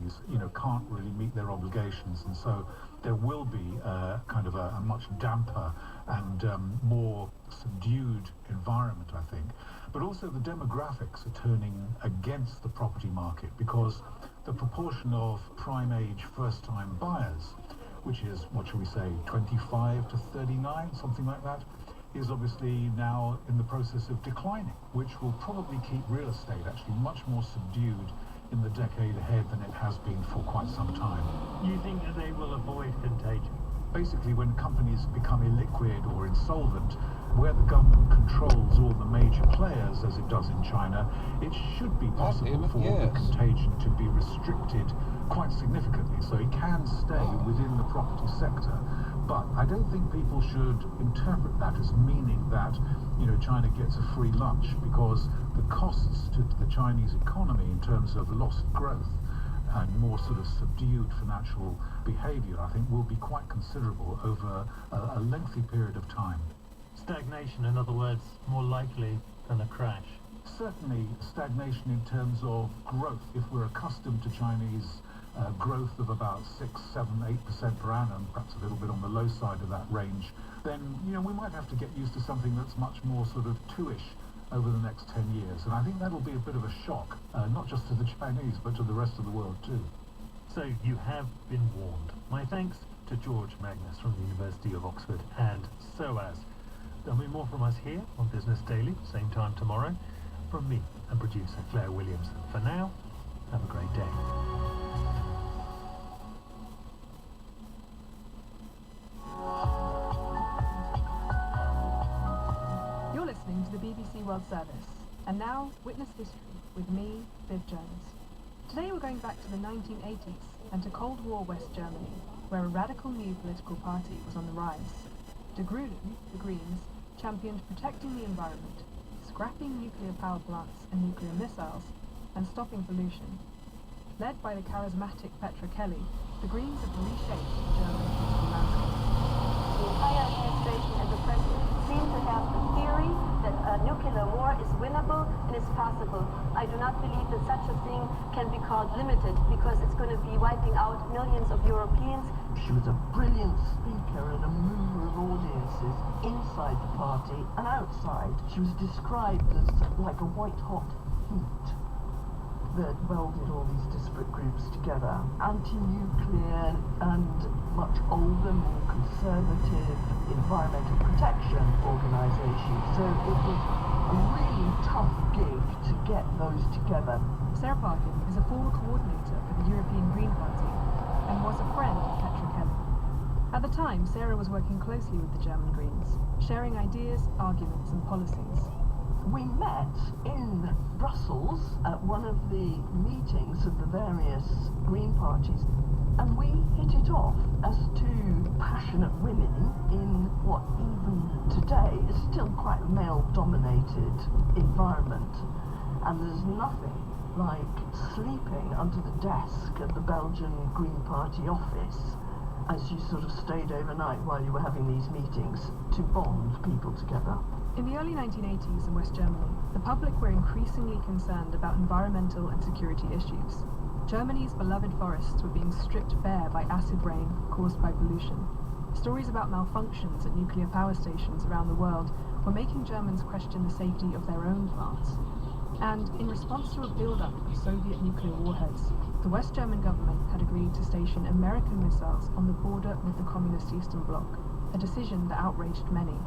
companies, can't really meet their obligations, and so there will be kind of a much damper and more subdued environment, I think. But also the demographics are turning against the property market, because the proportion of prime age first-time buyers, which is, what shall we say, 25 to 39, something like that, is obviously now in the process of declining, which will probably keep real estate actually much more subdued in the decade ahead than it has been for quite some time. You think that they will avoid contagion? Basically, when companies become illiquid or insolvent, where the government controls all the major players, as it does in China, it should be possible for the contagion to be restricted quite significantly, so it can stay within the property sector. But I don't think people should interpret that as meaning that, China gets a free lunch, because the costs to the Chinese economy in terms of lost growth and more sort of subdued financial behavior, I think, will be quite considerable over a lengthy period of time. Stagnation, in other words, more likely than a crash? Certainly stagnation in terms of growth. If we're accustomed to Chinese growth of about 6, 7, 8% per annum, perhaps a little bit on the low side of that range, then we might have to get used to something that's much more sort of 2-ish over the next 10 years. And I think that'll be a bit of a shock, not just to the Chinese, but to the rest of the world too. So you have been warned. My thanks to George Magnus from the University of Oxford and SOAS. There'll be more from us here on Business Daily, same time tomorrow. From me and producer Claire Williamson. For now, have a great day. You're listening to the BBC World Service, and now Witness History with me, Viv Jones. Today we're going back to the 1980s and to Cold War West Germany, where a radical new political party was on the rise. De Grünen, the Greens, championed protecting the environment, scrapping nuclear power plants and nuclear missiles, and stopping pollution. Led by the charismatic Petra Kelly, the Greens have reshaped German political landscape. The entire administration and the president seem to have the theory that a nuclear war is winnable and is possible. I do not believe that such a thing can be called limited, because it's going to be wiping out millions of Europeans. She was a brilliant speaker and a mover of audiences inside the party and outside. She was described as like a white-hot heat that welded all these disparate groups together. Anti-nuclear and much older, more conservative environmental protection organisations. So it was a really tough gig to get those together. Sarah Parkin is a former coordinator for the European Green Party and was a friend of Petra Kelly. At the time, Sarah was working closely with the German Greens, sharing ideas, arguments and policies. We met in Brussels at one of the meetings of the various Green parties, and we hit it off as two passionate women in what even today is still quite a male-dominated environment. And there's nothing like sleeping under the desk at the Belgian Green Party office as you sort of stayed overnight while you were having these meetings to bond people together. In the early 1980s in West Germany, the public were increasingly concerned about environmental and security issues. Germany's beloved forests were being stripped bare by acid rain caused by pollution. Stories about malfunctions at nuclear power stations around the world were making Germans question the safety of their own plants. And in response to a build-up of Soviet nuclear warheads, the West German government had agreed to station American missiles on the border with the Communist Eastern Bloc, a decision that outraged many.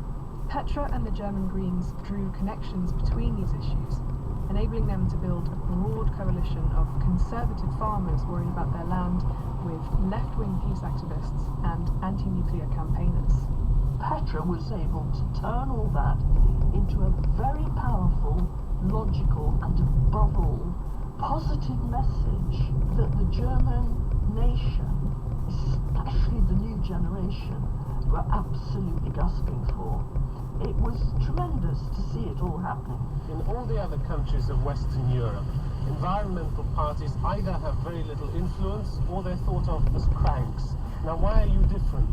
Petra and the German Greens drew connections between these issues, enabling them to build a broad coalition of conservative farmers worried about their land with left-wing peace activists and anti-nuclear campaigners. Petra was able to turn all that into a very powerful, logical and above all, positive message that the German nation, especially the new generation, were absolutely gasping for. It was tremendous to see it all happening. In all the other countries of Western Europe, environmental parties either have very little influence or they're thought of as cranks. Now, why are you different?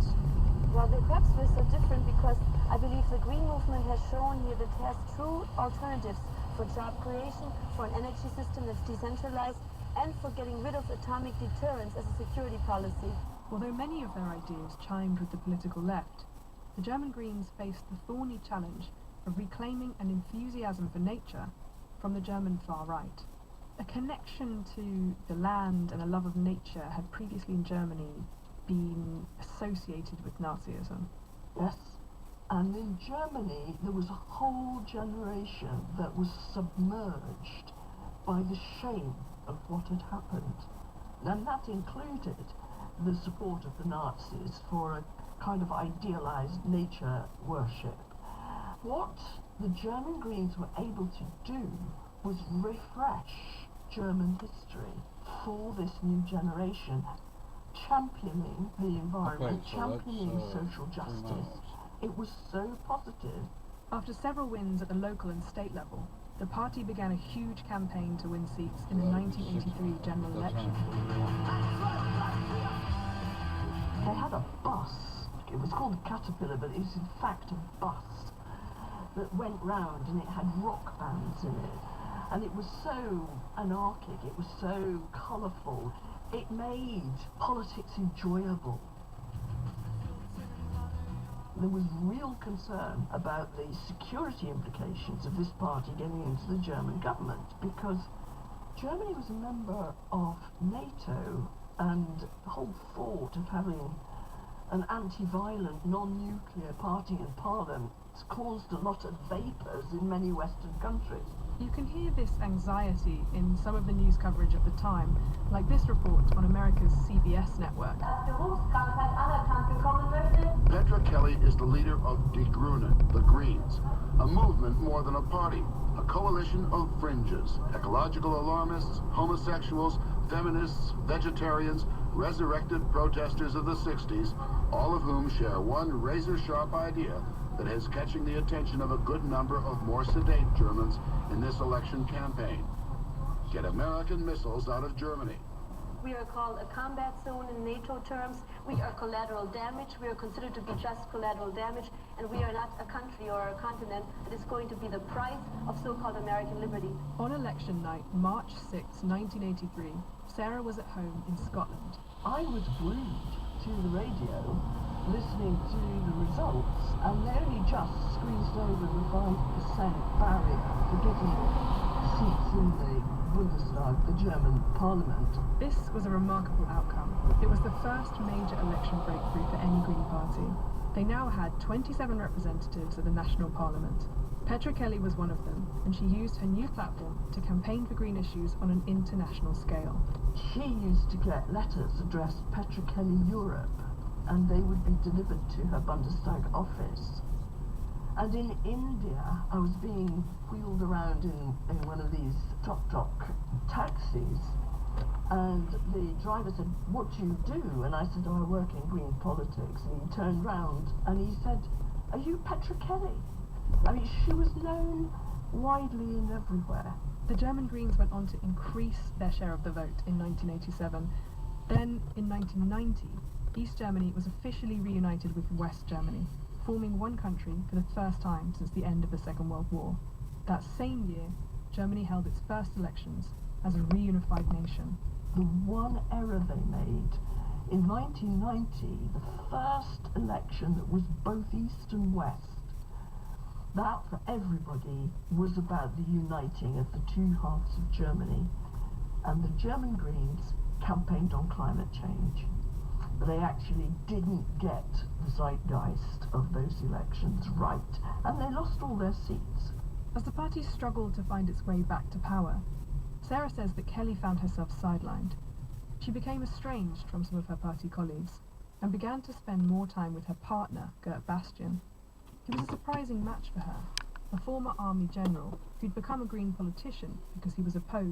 Well, perhaps we're so different because I believe the Green movement has shown here that it has true alternatives for job creation, for an energy system that's decentralized, and for getting rid of atomic deterrence as a security policy. Although many of their ideas chimed with the political left, the German Greens faced the thorny challenge of reclaiming an enthusiasm for nature from the German far right. A connection to the land and a love of nature had previously in Germany been associated with Nazism. Yes, and in Germany there was a whole generation that was submerged by the shame of what had happened. And that included the support of the Nazis for a kind of idealized nature worship. What the German Greens were able to do was refresh German history for this new generation, championing the environment, championing social justice. It was so positive. After several wins at the local and state level, the party began a huge campaign to win seats in the 1983 general election. They had a bus. It was called a Caterpillar, but it was in fact a bus that went round, and it had rock bands in it. And it was so anarchic, it was so colourful. It made politics enjoyable. There was real concern about the security implications of this party getting into the German government, because Germany was a member of NATO, and the whole thought of having an anti-violent, non-nuclear party in parliament caused a lot of vapours in many Western countries. You can hear this anxiety in some of the news coverage at the time, like this report on America's CBS network. Petra Kelly is the leader of Die Grünen, the Greens, a movement more than a party, a coalition of fringes, ecological alarmists, homosexuals, feminists, vegetarians, resurrected protesters of the 60s, all of whom share one razor-sharp idea that is catching the attention of a good number of more sedate Germans in this election campaign. Get American missiles out of Germany. We are called a combat zone in NATO terms. We are collateral damage. We are considered to be just collateral damage, and we are not a country or a continent that is going to be the price of so-called American liberty. On election night, March 6, 1983, Sarah was at home in Scotland. I was glued to the radio, listening to the results, and they only just squeezed over the 5% barrier for getting seats in the Bundestag, the German parliament. This was a remarkable outcome. It was the first major election breakthrough for any Green Party. They now had 27 representatives at the national parliament. Petra Kelly was one of them, and she used her new platform to campaign for green issues on an international scale. She used to get letters addressed Petra Kelly Europe, and they would be delivered to her Bundestag office. And in India, I was being wheeled around in one of these tuk-tuk taxis, and the driver said, "What do you do?" And I said, "Oh, I work in green politics." And he turned round and he said, "Are you Petra Kelly?" I mean, she was known widely and everywhere. The German Greens went on to increase their share of the vote in 1987. Then, in 1990, East Germany was officially reunited with West Germany, forming one country for the first time since the end of the Second World War. That same year, Germany held its first elections as a reunified nation. The one error they made, in 1990, the first election that was both East and West, that for everybody was about the uniting of the two halves of Germany. And the German Greens campaigned on climate change. They actually didn't get the zeitgeist of those elections right, and they lost all their seats. As the party struggled to find its way back to power, Sarah says that Kelly found herself sidelined. She became estranged from some of her party colleagues and began to spend more time with her partner, Gert Bastian. He was a surprising match for her, a former army general who'd become a Green politician because he was opposed